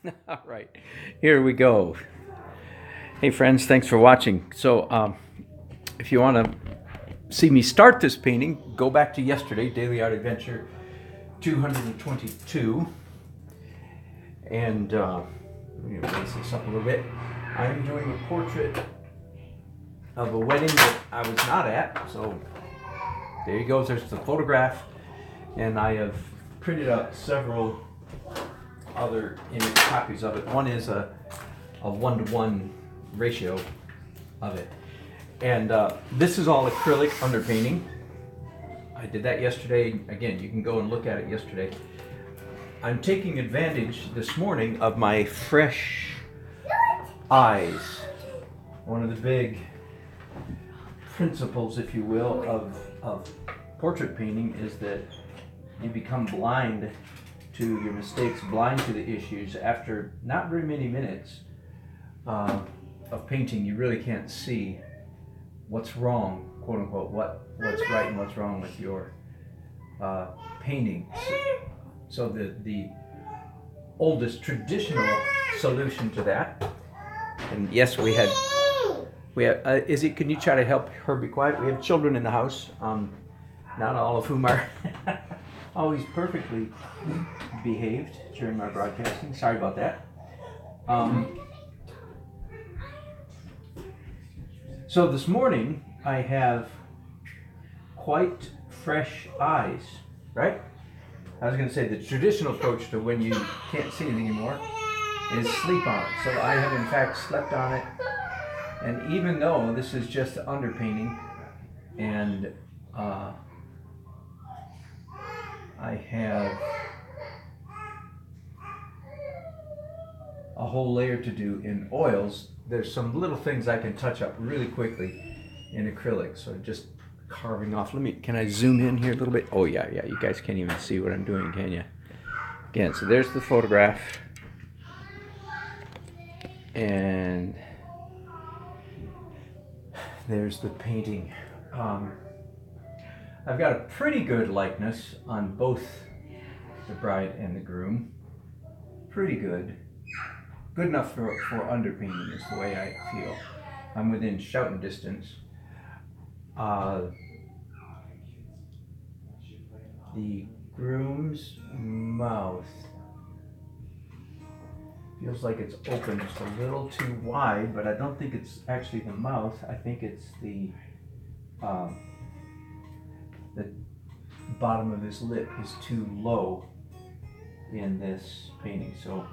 All right, here we go. Hey, friends, thanks for watching. So, if you want to see me start this painting, go back to yesterday, Daily Art Adventure 222. And let me raise this up a little bit. I'm doing a portrait of a wedding that I was not at. So, there you go. There's the photograph. And I have printed out several other image copies of it. One is a 1-to-1 ratio of it. And this is all acrylic underpainting. I did that yesterday. Again, you can go and look at it yesterday. I'm taking advantage this morning of my fresh eyes. One of the big principles, if you will, of portrait painting is that you become blind to your mistakes, blind to the issues. After not very many minutes of painting, you really can't see what's wrong, quote unquote, what's right and what's wrong with your painting. So the oldest traditional solution to that, and yes, we have Izzy, can you try to help her be quiet? We have children in the house, not all of whom are always perfectly behaved during my broadcasting. Sorry about that. So this morning I have quite fresh eyes, right? I was going to say the traditional approach to when you can't see anything anymore is sleep on it. So I have in fact slept on it, and even though this is just underpainting, and I have a whole layer to do in oils, there's some little things I can touch up really quickly in acrylic. So just carving off. Can I zoom in here a little bit? Oh yeah, you guys can't even see what I'm doing, can you? Again, so there's the photograph. And there's the painting. I've got a pretty good likeness on both the bride and the groom. Pretty good. Good enough for underpainting is the way I feel. I'm within shouting distance. The groom's mouth feels like it's open just a little too wide, but I don't think it's actually the mouth. I think it's the bottom of his lip is too low in this painting. So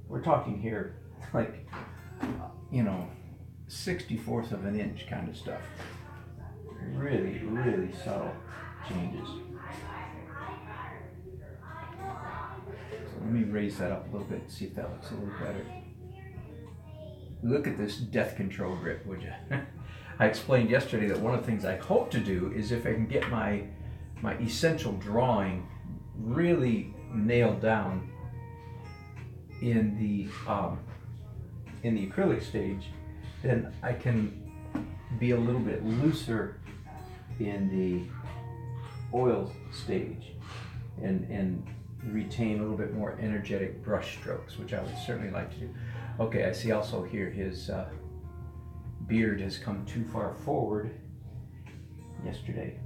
we're talking here like, 64th of an inch kind of stuff. Really, really subtle changes. So let me raise that up a little bit and see if that looks a little better. Look at this death control grip, would you? I explained yesterday that one of the things I hope to do is if I can get my essential drawing really nailed down in the acrylic stage, then I can be a little bit looser in the oil stage and retain a little bit more energetic brush strokes, which I would certainly like to do. Okay, I see also here his beard has come too far forward yesterday.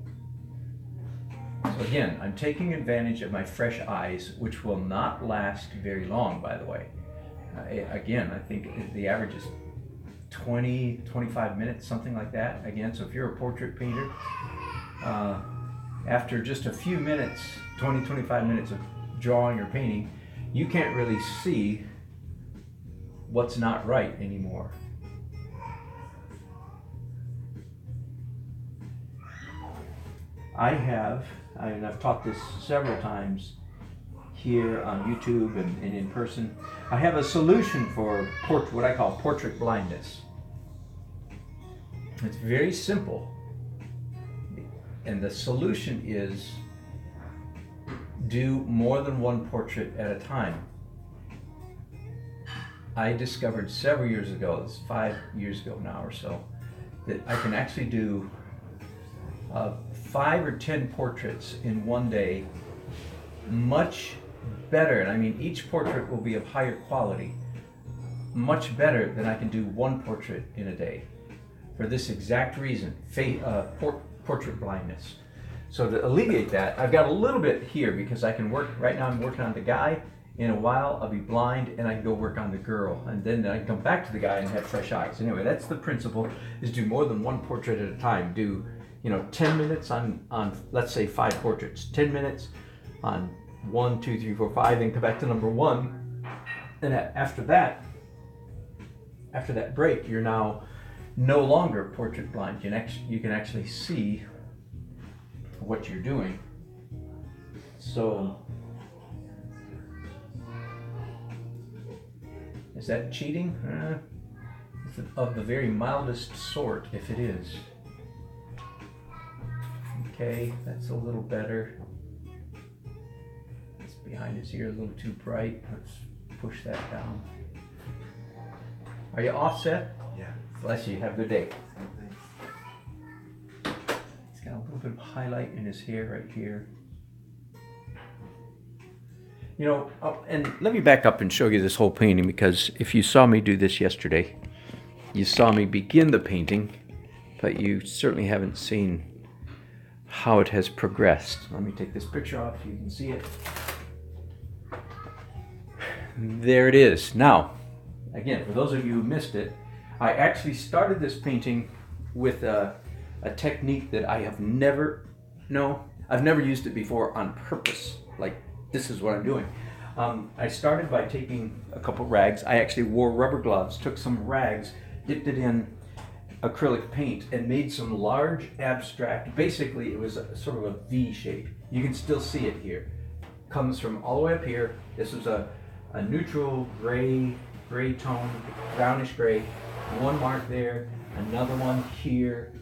So again, I'm taking advantage of my fresh eyes, which will not last very long, by the way. Again, I think the average is 20, 25 minutes, something like that. Again, so if you're a portrait painter, after just a few minutes, 20, 25 minutes of drawing or painting, you can't really see what's not right anymore. I've taught this several times here on YouTube and in person. I have a solution for what I call portrait blindness. It's very simple. And the solution is do more than one portrait at a time. I discovered several years ago, it's 5 years ago now or so, that I can actually do 5 or 10 portraits in one day much better, and I mean each portrait will be of higher quality, much better than I can do one portrait in a day, for this exact reason, portrait blindness. So to alleviate that, I've got a little bit here because I can work, right now I'm working on the guy. In a while I'll be blind and I can go work on the girl, and then I can come back to the guy and have fresh eyes. Anyway, that's the principle, is do more than one portrait at a time. Do, 10 minutes on let's say 5 portraits, 10 minutes on 1, 2, 3, 4, 5, then come back to number 1. And after that break, you're now no longer portrait blind. You can actually see what you're doing. So, is that cheating? It's of the very mildest sort, if it is. Okay, that's a little better. It's behind his ear a little too bright. Let's push that down. Are you offset? Yeah. Bless you. Have a good day. He's got a little bit of highlight in his hair right here. And let me back up and show you this whole painting, because if you saw me do this yesterday, you saw me begin the painting, but you certainly haven't seen how it has progressed. Let me take this picture off so you can see it. There it is. Now, again, for those of you who missed it, I actually started this painting with a technique that I've never used it before on purpose. Like, this is what I'm doing. I started by taking a couple rags. I actually wore rubber gloves, took some rags, dipped it in acrylic paint, and made some large abstract. Basically, it was sort of a V shape. You can still see it here. Comes from all the way up here. This was a neutral gray tone, brownish gray. One mark there, another one here,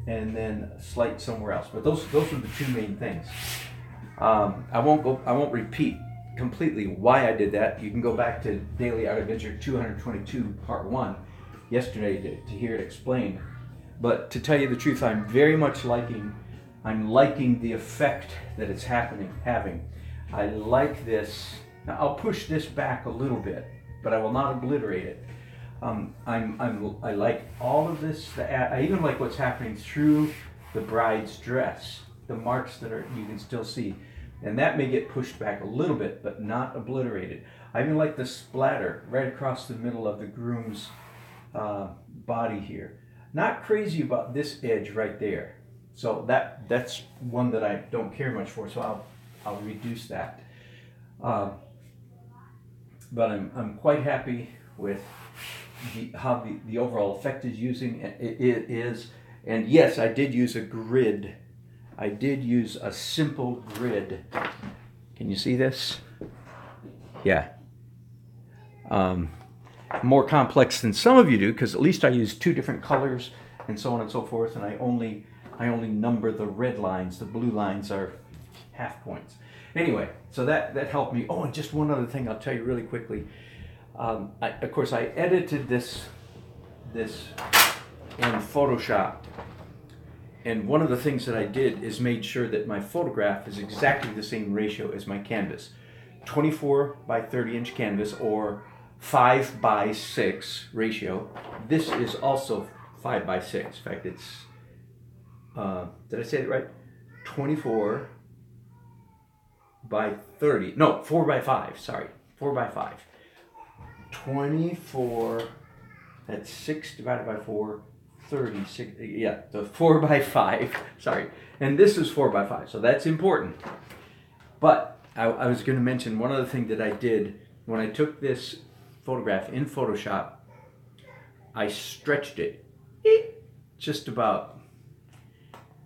and then a slight somewhere else. But those were the two main things. I won't repeat completely why I did that. You can go back to Daily Art Adventure 222 Part 1 yesterday to hear it explained. But to tell you the truth, I'm very much liking the effect that it's having. I like this. Now I'll push this back a little bit, but I will not obliterate it. I like all of this. I even like what's happening through the bride's dress. The marks that you can still see. And that may get pushed back a little bit, but not obliterated. I even like the splatter right across the middle of the groom's body here. Not crazy about this edge right there. So that's one that I don't care much for, so I'll reduce that. But I'm quite happy with how the overall effect is using. It is, and yes, I did use a grid. I did use a simple grid. Can you see this? Yeah. More complex than some of you do, because at least I use 2 different colors and so on and so forth, and I only number the red lines. The blue lines are half points. Anyway, so that helped me. Oh, and just one other thing I'll tell you really quickly. Of course, I edited this in Photoshop. And one of the things that I did is made sure that my photograph is exactly the same ratio as my canvas. 24 by 30 inch canvas, or 5 by 6 ratio. This is also 5 by 6. In fact, it's, did I say it right? 24 by 30. No, 4 by 5, sorry. 4 by 5. 24, that's 6 divided by 4. 36, yeah, the 4 by 5, sorry. And this is 4 by 5, so that's important. But I was going to mention one other thing that I did. When I took this photograph in Photoshop, I stretched it just about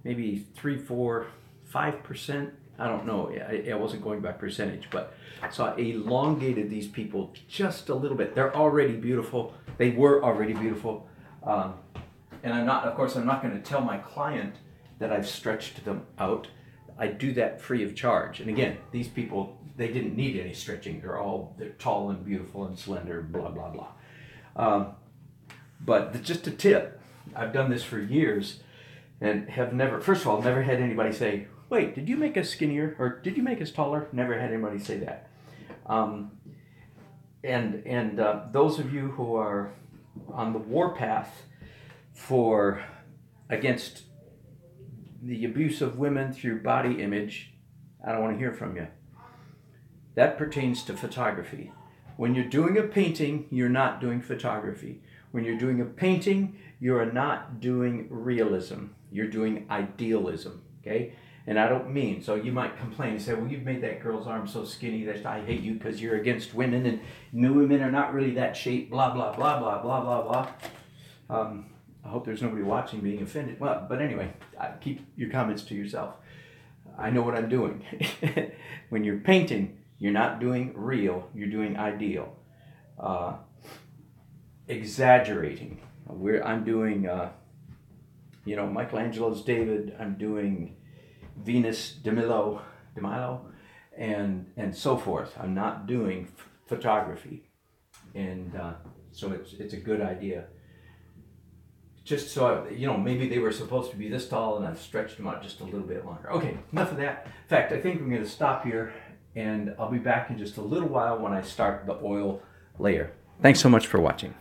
maybe 3, 4, 5%. I don't know. I wasn't going by percentage, but so I elongated these people just a little bit. They're already beautiful. They were already beautiful. And I'm not going to tell my client that I've stretched them out. I do that free of charge. And again, these people, they didn't need any stretching. They're tall and beautiful and slender, blah, blah, blah. But just a tip, I've done this for years and have never, first of all, never had anybody say, wait, did you make us skinnier or did you make us taller? Never had anybody say that. And those of you who are on the warpath against the abuse of women through body image, I don't want to hear from you. That pertains to photography. When you're doing a painting, you're not doing photography. When you're doing a painting, you are not doing realism. You're doing idealism, okay? And I don't mean, so you might complain and say, well, you've made that girl's arm so skinny that I hate you because you're against women and women are not really that shape, blah, blah, blah, blah, blah, blah, blah. I hope there's nobody watching being offended. Well, but anyway, keep your comments to yourself. I know what I'm doing. When you're painting, you're not doing real, you're doing ideal. Exaggerating. I'm doing, Michelangelo's David. I'm doing Venus de Milo, and so forth. I'm not doing photography, and so it's a good idea. Just so maybe they were supposed to be this tall, and I've stretched them out just a little bit longer. Okay, enough of that. In fact, I think I'm going to stop here, and I'll be back in just a little while when I start the oil layer. Thanks so much for watching.